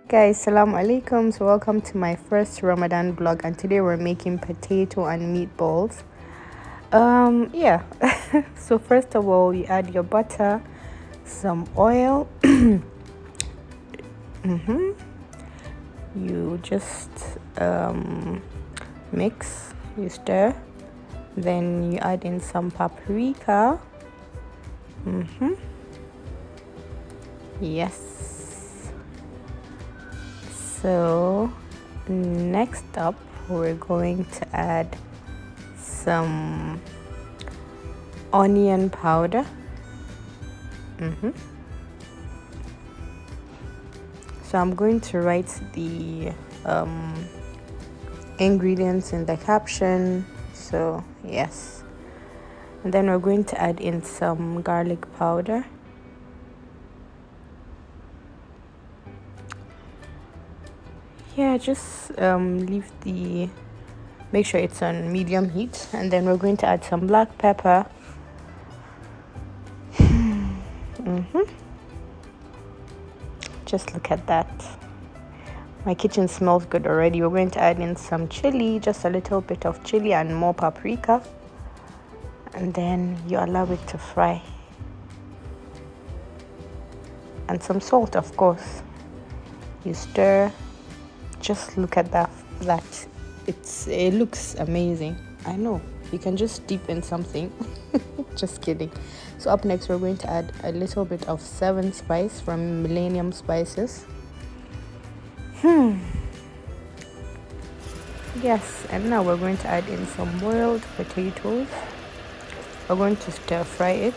Guys, salam alaikum. So welcome to my first Ramadan vlog, and today we're making potato and meatballs. Yeah. So first of all, you add your butter, some oil. You just mix, you stir, then you add in some paprika. Yes. So next up, we're going to add some onion powder. So I'm going to write the ingredients in the caption. So yes, and then we're going to add in some garlic powder. Yeah, just make sure it's on medium heat, and then we're going to add some black pepper. Just look at that. My kitchen smells good already. We're going to add in some chili, just a little bit of chili and more paprika, and then you allow it to fry, and some salt, of course. You stir. Just look at that. It looks amazing. I know, you can just dip in something. Just kidding. So up next, we're going to add a little bit of 7 spice from Millennium Spices. Yes, and now we're going to add in some boiled potatoes. We're going to stir fry it.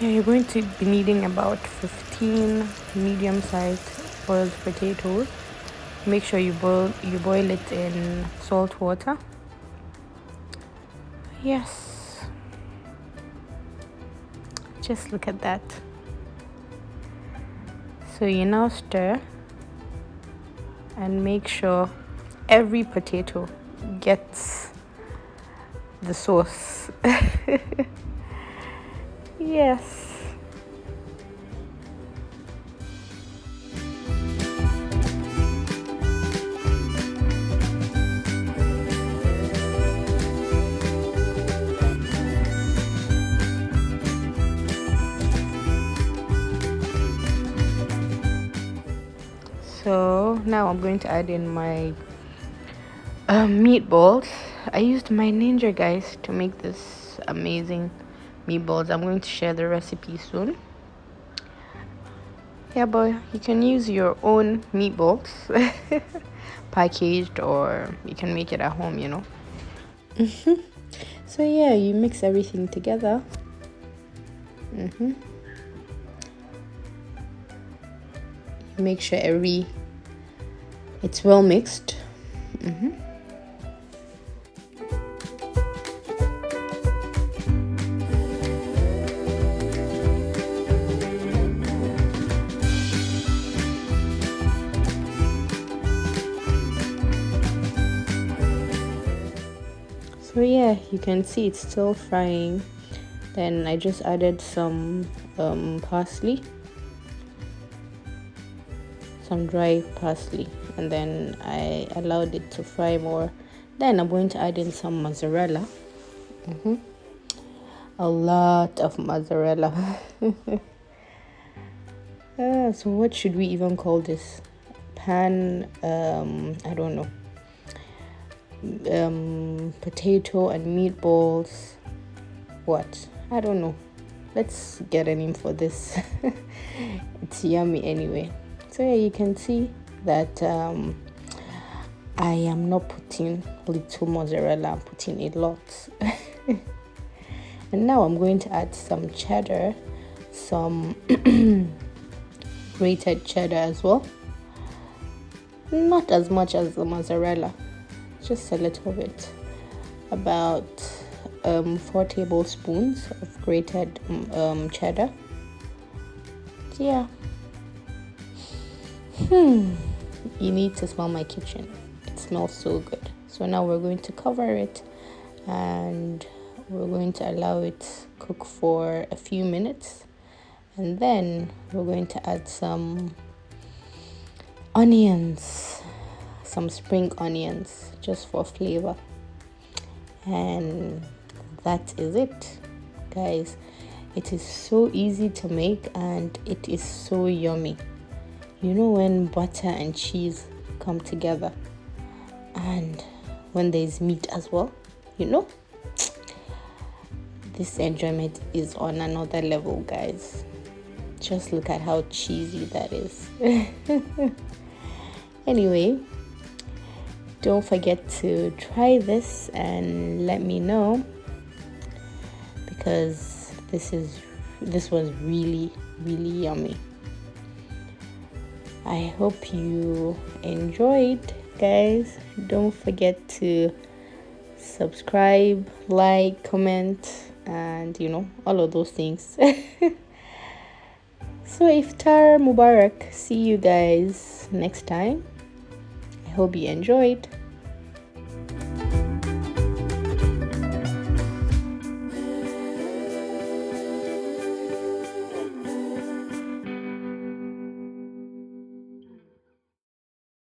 Yeah, you're going to be needing about 15 medium-sized boiled potatoes. Make sure you boil it in salt water. Yes, just look at that. So you now stir and make sure every potato gets the sauce. Yes. So now I'm going to add in my meatballs. I used my Ninja, guys, to make this amazing meatballs. I'm going to share the recipe soon. Yeah, but you can use your own meatballs packaged, or you can make it at home, So yeah, you mix everything together. Make sure it's well mixed. So yeah, you can see it's still frying. Then I just added some parsley, some dry parsley, and then I allowed it to fry more. Then I'm going to add in some mozzarella. A lot of mozzarella. So what should we even call this? Pan, I don't know. Potato and meatballs. What? I don't know. Let's get a name for this. It's yummy anyway. So yeah, you can see that I am not putting little mozzarella, I'm putting a lot. And now I'm going to add some cheddar, some grated cheddar as well. Not as much as the mozzarella, just a little bit. About 4 tablespoons of grated cheddar. Yeah. You need to smell my kitchen. It smells so good. So now we're going to cover it, and we're going to allow it cook for a few minutes, And then we're going to add some onions, some spring onions, just for flavor. And that is it, guys. It is so easy to make and it is so yummy. You know, when butter and cheese come together, and when there's meat as well, you know, this enjoyment is on another level, guys. Just look at how cheesy that is. Anyway, don't forget to try this and let me know, because this was really yummy. I hope you enjoyed, guys. Don't forget to subscribe, like, comment, and all of those things. So Iftar Mubarak. See you guys next time. I hope you enjoyed.